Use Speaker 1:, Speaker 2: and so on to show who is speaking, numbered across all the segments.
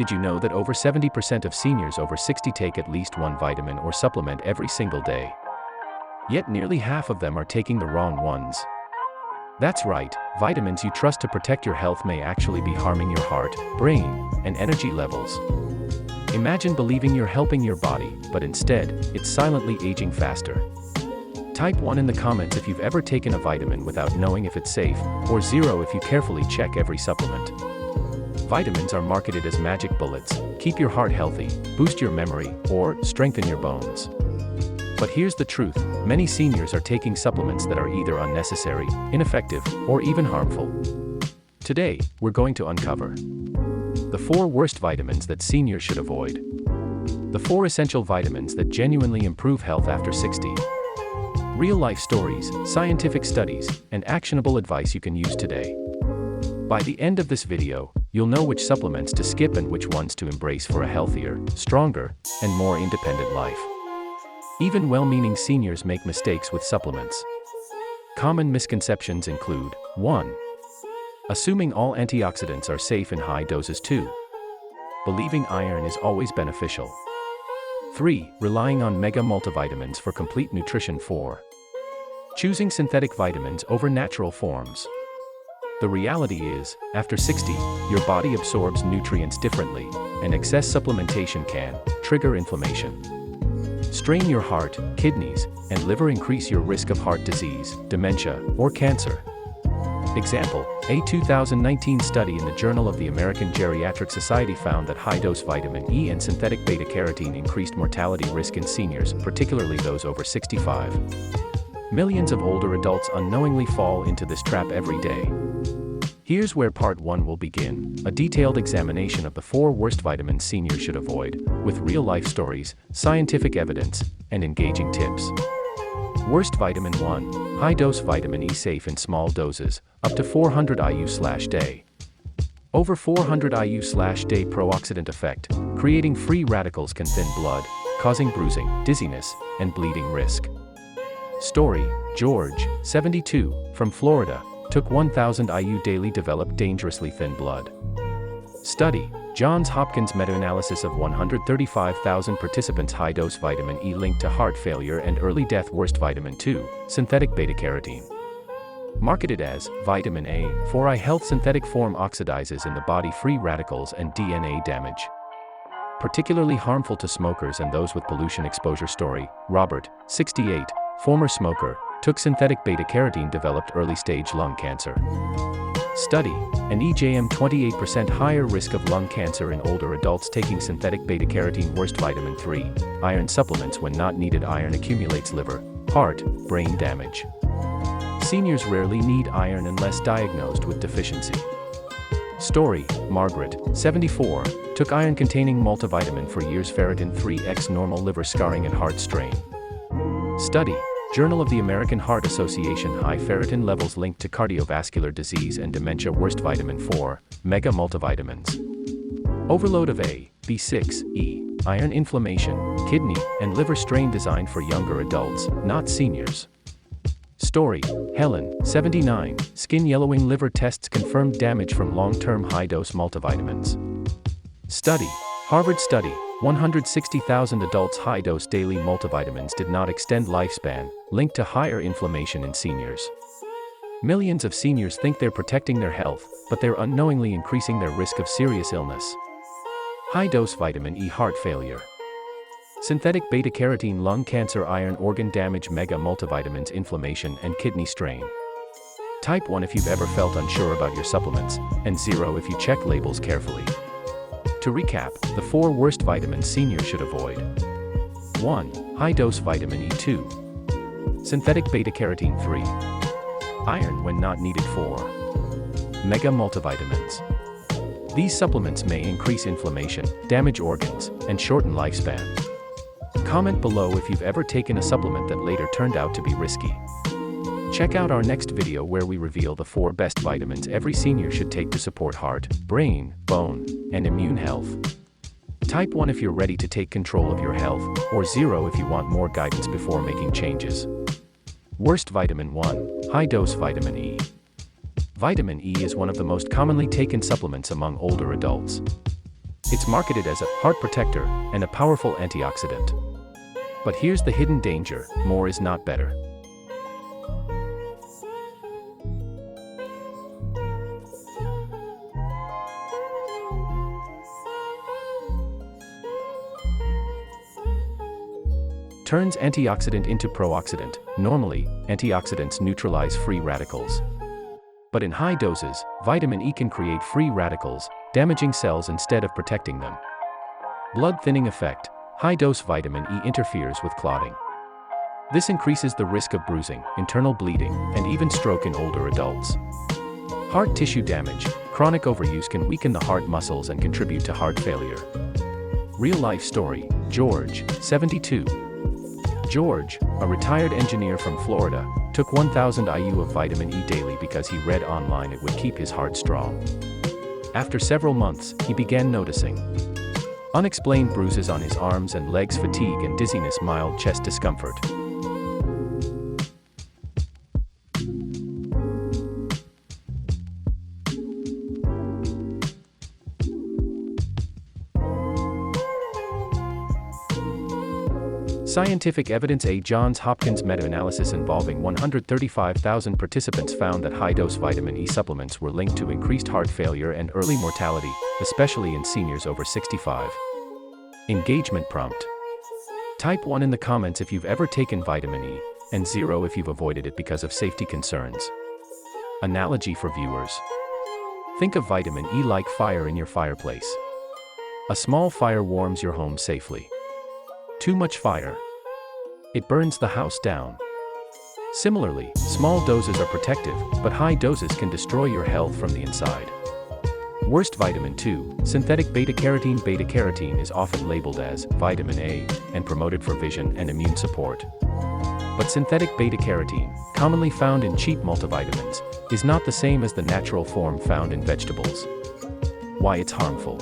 Speaker 1: Did you know that over 70% of seniors over 60 take at least one vitamin or supplement every single day? Yet nearly half of them are taking the wrong ones. That's right, vitamins you trust to protect your health may actually be harming your heart, brain, and energy levels. Imagine believing you're helping your body, but instead, it's silently aging faster. Type 1 in the comments if you've ever taken a vitamin without knowing if it's safe, or 0 if you carefully check every supplement. Vitamins are marketed as magic bullets: keep your heart healthy, boost your memory, or strengthen your bones. But here's the truth: many seniors are taking supplements that are either unnecessary, ineffective, or even harmful. Today, we're going to uncover the 4 worst vitamins that seniors should avoid. The 4 essential vitamins that genuinely improve health after 60. Real-life stories, scientific studies, and actionable advice you can use today. By the end of this video, you'll know which supplements to skip and which ones to embrace for a healthier, stronger, and more independent life. Even well-meaning seniors make mistakes with supplements. Common misconceptions include: 1. Assuming all antioxidants are safe in high doses. 2. Believing iron is always beneficial. 3. Relying on mega multivitamins for complete nutrition. 4. Choosing synthetic vitamins over natural forms. The reality is, after 60, your body absorbs nutrients differently, and excess supplementation can trigger inflammation. Strain your heart, kidneys, and liver, increase your risk of heart disease, dementia, or cancer. Example: a 2019 study in the Journal of the American Geriatric Society found that high-dose vitamin E and synthetic beta-carotene increased mortality risk in seniors, particularly those over 65. Millions of older adults unknowingly fall into this trap every day. Here's where part 1 will begin: a detailed examination of the 4 worst vitamins seniors should avoid, with real-life stories, scientific evidence, and engaging tips. Worst vitamin 1. High-dose vitamin E. Safe in small doses, up to 400 IU/day. Over 400 IU/day pro-oxidant effect, creating free radicals, can thin blood, causing bruising, dizziness, and bleeding risk. Story: George, 72, from Florida, took 1000 IU daily, developed dangerously thin blood. Study: Johns Hopkins meta-analysis of 135,000 participants. High-dose vitamin E linked to heart failure and early death. Worst vitamin 2, synthetic beta-carotene. Marketed as vitamin A for eye health, synthetic form oxidizes in the body free radicals and DNA damage. Particularly harmful to smokers and those with pollution exposure. Story: Robert, 68, former smoker, took synthetic beta-carotene, developed early-stage lung cancer. Study: an EJM 28% higher risk of lung cancer in older adults taking synthetic beta-carotene. Worst vitamin 3, iron supplements when not needed. Iron accumulates liver, heart, brain damage. Seniors rarely need iron unless diagnosed with deficiency. Story: Margaret, 74, took iron-containing multivitamin for years. Ferritin 3x normal, liver scarring and heart strain. Study: Journal of the American Heart Association. High ferritin levels linked to cardiovascular disease and dementia. Worst vitamin 4, mega multivitamins. Overload of A, B6, E, iron, inflammation, kidney, and liver strain. Designed for younger adults, not seniors. Story: Helen, 79, skin yellowing, liver tests confirmed damage from long-term high-dose multivitamins. Study: Harvard study, 160,000 adults. High-dose daily multivitamins did not extend lifespan, linked to higher inflammation in seniors. Millions of seniors think they're protecting their health, but they're unknowingly increasing their risk of serious illness. High-dose vitamin E. Heart failure. Synthetic beta-carotene. Lung cancer. Iron, organ damage. Mega multivitamins. Inflammation and kidney strain. Type 1 if you've ever felt unsure about your supplements, and 0 if you check labels carefully. To recap, the 4 worst vitamins seniors should avoid. 1. High-dose vitamin E. 2. Synthetic beta-carotene. 3. Iron when not needed. 4. Mega multivitamins. These supplements may increase inflammation, damage organs, and shorten lifespan. Comment below if you've ever taken a supplement that later turned out to be risky. Check out our next video where we reveal the 4 best vitamins every senior should take to support heart, brain, bone, and immune health. Type 1 if you're ready to take control of your health, or 0 if you want more guidance before making changes. Worst vitamin 1, high-dose vitamin E. Vitamin E is one of the most commonly taken supplements among older adults. It's marketed as a heart protector and a powerful antioxidant. But here's the hidden danger: more is not better. Turns antioxidant into pro-oxidant. Normally, antioxidants neutralize free radicals. But in high doses, vitamin E can create free radicals, damaging cells instead of protecting them. Blood thinning effect. High-dose vitamin E interferes with clotting. This increases the risk of bruising, internal bleeding, and even stroke in older adults. Heart tissue damage. Chronic overuse can weaken the heart muscles and contribute to heart failure. Real-life story. George, 72. George, a retired engineer from Florida, took 1,000 IU of vitamin E daily because he read online it would keep his heart strong. After several months, he began noticing unexplained bruises on his arms and legs, fatigue and dizziness, mild chest discomfort. Scientific evidence. A Johns Hopkins meta-analysis involving 135,000 participants found that high-dose vitamin E supplements were linked to increased heart failure and early mortality, especially in seniors over 65. Engagement prompt. Type 1 in the comments if you've ever taken vitamin E, and 0 if you've avoided it because of safety concerns. Analogy for viewers. Think of vitamin E like fire in your fireplace. A small fire warms your home safely. Too much fire, it burns the house down. Similarly, small doses are protective, but high doses can destroy your health from the inside. Worst. Vitamin 2, synthetic beta-carotene. Beta-carotene is often labeled as vitamin A and promoted for vision and immune support. But synthetic beta-carotene, commonly found in cheap multivitamins, is not the same as the natural form found in vegetables. Why it's harmful.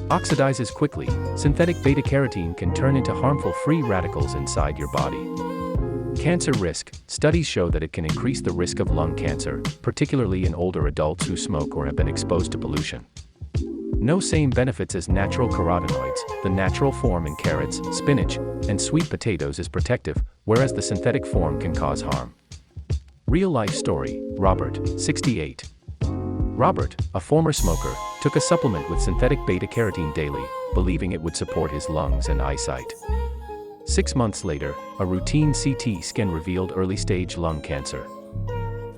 Speaker 1: Oxidizes quickly. Synthetic beta-carotene can turn into harmful free radicals inside your body. Cancer risk. Studies show that it can increase the risk of lung cancer, particularly in older adults who smoke or have been exposed to pollution. No same benefits as natural carotenoids. The natural form in carrots, spinach, and sweet potatoes is protective, whereas the synthetic form can cause harm. Real-life story. Robert, 68. Robert, a former smoker, took a supplement with synthetic beta-carotene daily, believing it would support his lungs and eyesight. 6 months later, a routine CT scan revealed early-stage lung cancer.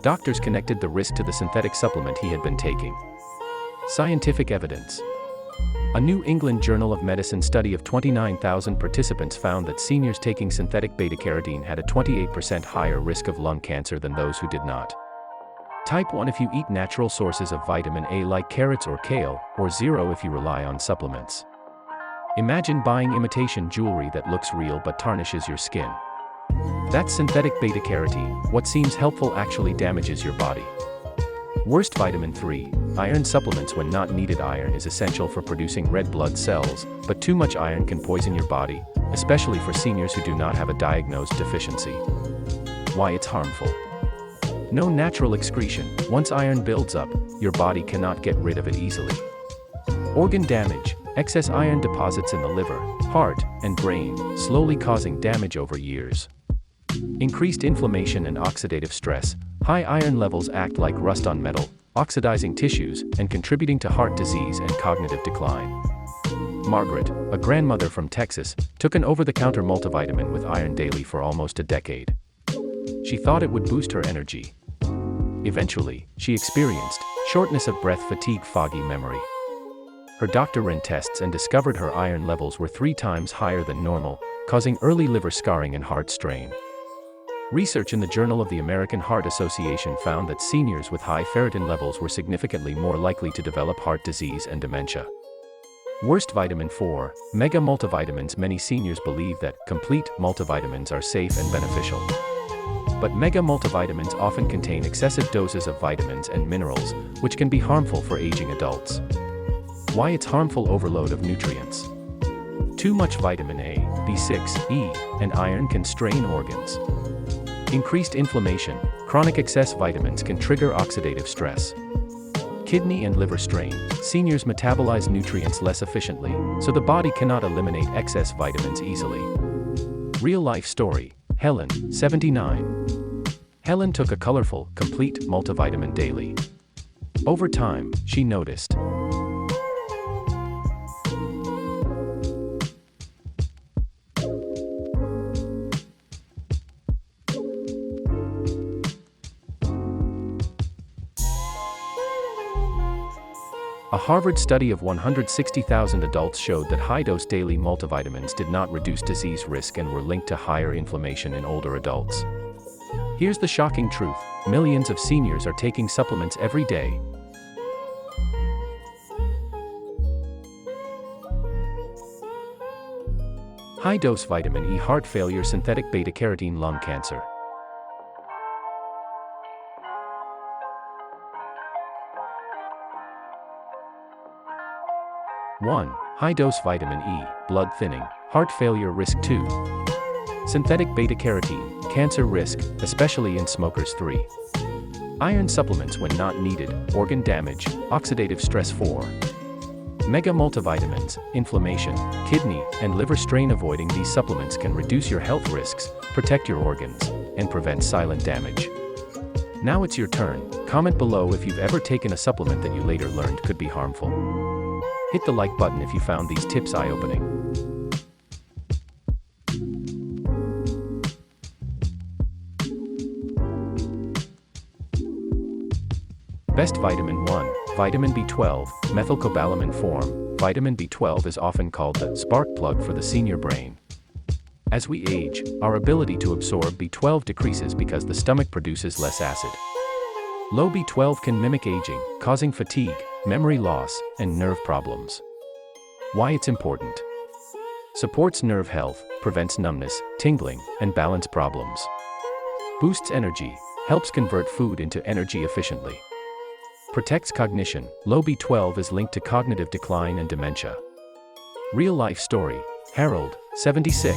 Speaker 1: Doctors connected the risk to the synthetic supplement he had been taking. Scientific evidence. A New England Journal of Medicine study of 29,000 participants found that seniors taking synthetic beta-carotene had a 28% higher risk of lung cancer than those who did not. Type 1 if you eat natural sources of vitamin A like carrots or kale, or 0 if you rely on supplements. Imagine buying imitation jewelry that looks real but tarnishes your skin. That's synthetic beta-carotene. What seems helpful actually damages your body. Worst. Vitamin 3, iron supplements. When not needed, iron is essential for producing red blood cells, but too much iron can poison your body, especially for seniors who do not have a diagnosed deficiency. Why it's harmful. No natural excretion. Once iron builds up, your body cannot get rid of it easily. Organ damage. Excess iron deposits in the liver, heart, and brain, slowly causing damage over years. Increased inflammation and oxidative stress. High iron levels act like rust on metal, oxidizing tissues and contributing to heart disease and cognitive decline. Margaret, a grandmother from Texas, took an over-the-counter multivitamin with iron daily for almost a decade. She thought it would boost her energy. Eventually, she experienced shortness of breath, fatigue, foggy memory. Her doctor ran tests and discovered her iron levels were 3 times higher than normal, causing early liver scarring and heart strain. Research in the Journal of the American Heart Association found that seniors with high ferritin levels were significantly more likely to develop heart disease and dementia. Worst. Vitamin 4, mega multivitamins. Many seniors believe that complete multivitamins are safe and beneficial. But mega multivitamins often contain excessive doses of vitamins and minerals, which can be harmful for aging adults. Why it's harmful. Overload of nutrients. Too much vitamin A, B6, E, and iron can strain organs. Increased inflammation. Chronic excess vitamins can trigger oxidative stress. Kidney and liver strain. Seniors metabolize nutrients less efficiently, so the body cannot eliminate excess vitamins easily. Real-life story. Helen, 79. Helen took a colorful, complete multivitamin daily. Over time, she noticed a Harvard study of 160,000 adults showed that high-dose daily multivitamins did not reduce disease risk and were linked to higher inflammation in older adults. Here's the shocking truth: millions of seniors are taking supplements every day. High-dose vitamin E, heart failure, synthetic beta-carotene, lung cancer. One, high-dose vitamin E, blood thinning, heart failure risk. 2. Synthetic beta-carotene, cancer risk, especially in smokers. 3. Iron supplements when not needed, organ damage, oxidative stress. 4. Mega multivitamins, inflammation, kidney and liver strain. Avoiding these supplements can reduce your health risks, protect your organs, and prevent silent damage. Now it's your turn. Comment below if you've ever taken a supplement that you later learned could be harmful. Hit the like button if you found these tips eye-opening. Best vitamin. 1. Vitamin B12, methylcobalamin form. Vitamin B12 is often called the spark plug for the senior brain. As we age, our ability to absorb B12 decreases because the stomach produces less acid. Low B12 can mimic aging, causing fatigue, memory loss, and nerve problems. Why it's important: supports nerve health, prevents numbness, tingling, and balance problems. Boosts energy, helps convert food into energy efficiently. Protects cognition. Low B12 is linked to cognitive decline and dementia. Real-life story. Harold, 76.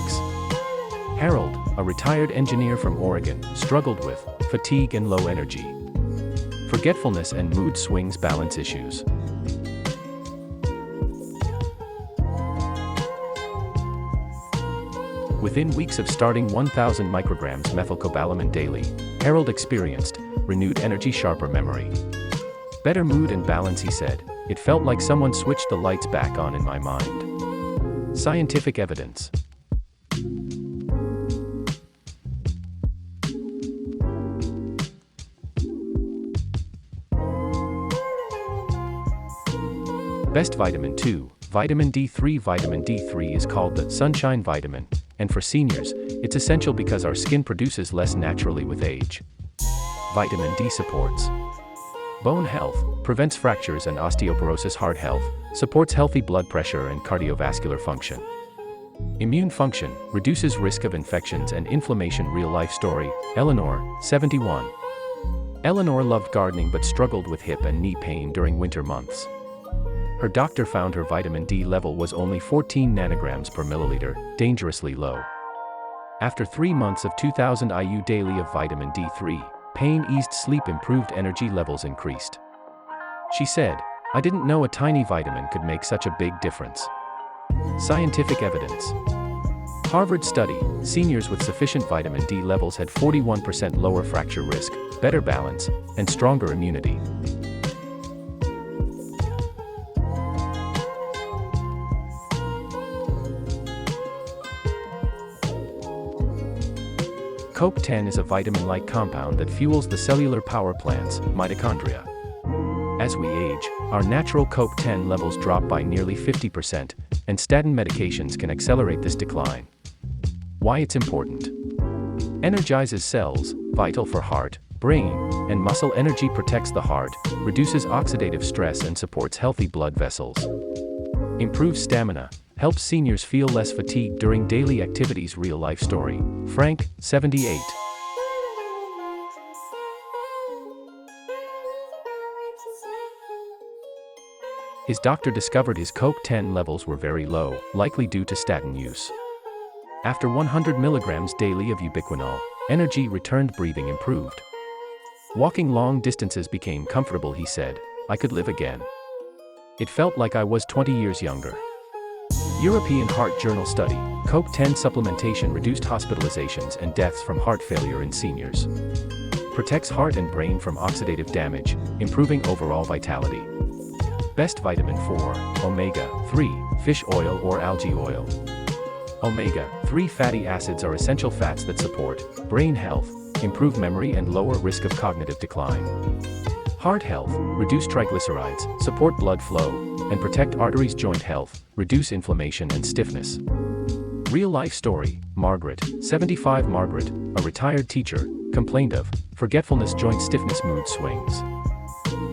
Speaker 1: Harold, a retired engineer from Oregon, struggled with fatigue and low energy, forgetfulness and mood swings, balance issues. Within weeks of starting 1,000 micrograms methylcobalamin daily, Harold experienced renewed energy, sharper memory, better mood and balance. He said, "It felt like someone switched the lights back on in my mind." Scientific evidence. Best vitamin. 2. Vitamin D3. Vitamin D3 is called the sunshine vitamin, and for seniors, it's essential because our skin produces less naturally with age. Vitamin D supports bone health, prevents fractures and osteoporosis. Heart health, supports healthy blood pressure and cardiovascular function. Immune function, reduces risk of infections and inflammation. Real-life story. Eleanor, 71. Eleanor loved gardening but struggled with hip and knee pain during winter months. Her doctor found her vitamin D level was only 14 nanograms per milliliter, dangerously low. After 3 months of 2,000 IU daily of vitamin D3, pain eased, sleep improved, energy levels increased. She said, "I didn't know a tiny vitamin could make such a big difference." Scientific evidence. Harvard study, seniors with sufficient vitamin D levels had 41% lower fracture risk, better balance, and stronger immunity. CoQ10 is a vitamin-like compound that fuels the cellular power plants, mitochondria. As we age, our natural CoQ10 levels drop by nearly 50%, and statin medications can accelerate this decline. Why it's important: energizes cells, vital for heart, brain, and muscle. Energy protects the heart, reduces oxidative stress and supports healthy blood vessels. Improves stamina, helps seniors feel less fatigued during daily activities. Real-life story. Frank, 78. His doctor discovered his CoQ10 levels were very low, likely due to statin use. After 100 milligrams daily of ubiquinol, energy returned, breathing improved. Walking long distances became comfortable, he said. I could live again. It felt like I was 20 years younger. European Heart Journal study, CoQ10 supplementation reduced hospitalizations and deaths from heart failure in seniors. Protects heart and brain from oxidative damage, improving overall vitality. Best vitamin for omega-3, fish oil or algae oil. Omega-3 fatty acids are essential fats that support brain health, improve memory and lower risk of cognitive decline. Heart health, reduce triglycerides, support blood flow, and protect arteries. Joint health, reduce inflammation and stiffness. Real life story, Margaret, 75. Margaret, a retired teacher, complained of forgetfulness, joint stiffness, mood swings.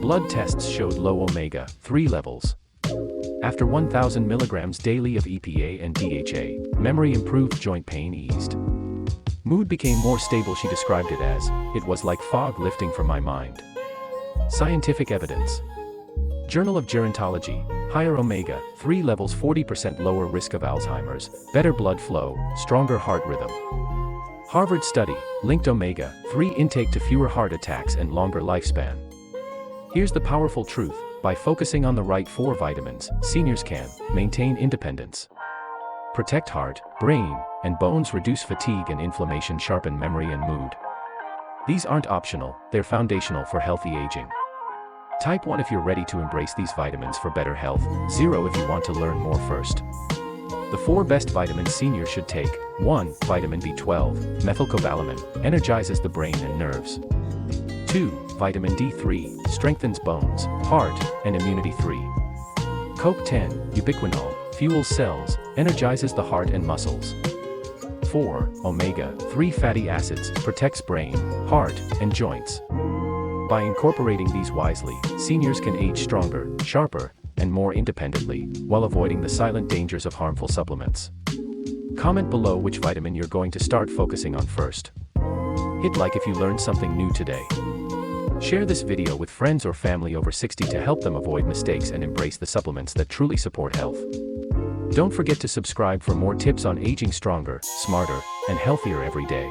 Speaker 1: Blood tests showed low omega-3 levels. After 1,000 milligrams daily of EPA and DHA, memory improved, joint pain eased. Mood became more stable. She described it as, "It was like fog lifting from my mind." Scientific evidence. Journal of Gerontology, higher omega-3 levels 40% lower risk of Alzheimer's, better blood flow, stronger heart rhythm. Harvard study, linked omega-3 intake to fewer heart attacks and longer lifespan. Here's the powerful truth, by focusing on the right 4 vitamins, seniors can maintain independence, protect heart, brain, and bones, reduce fatigue and inflammation, sharpen memory and mood. These aren't optional, they're foundational for healthy aging. Type 1 if you're ready to embrace these vitamins for better health, 0 if you want to learn more first. The 4 best vitamins seniors should take. 1. Vitamin B12, methylcobalamin, energizes the brain and nerves. 2. Vitamin D3, strengthens bones, heart, and immunity. 3. CoQ10, ubiquinol, fuels cells, energizes the heart and muscles. 4. Omega-3 fatty acids, protects brain, heart, and joints. By incorporating these wisely, seniors can age stronger, sharper, and more independently, while avoiding the silent dangers of harmful supplements. Comment below which vitamin you're going to start focusing on first. Hit like if you learned something new today. Share this video with friends or family over 60 to help them avoid mistakes and embrace the supplements that truly support health. Don't forget to subscribe for more tips on aging stronger, smarter, and healthier every day.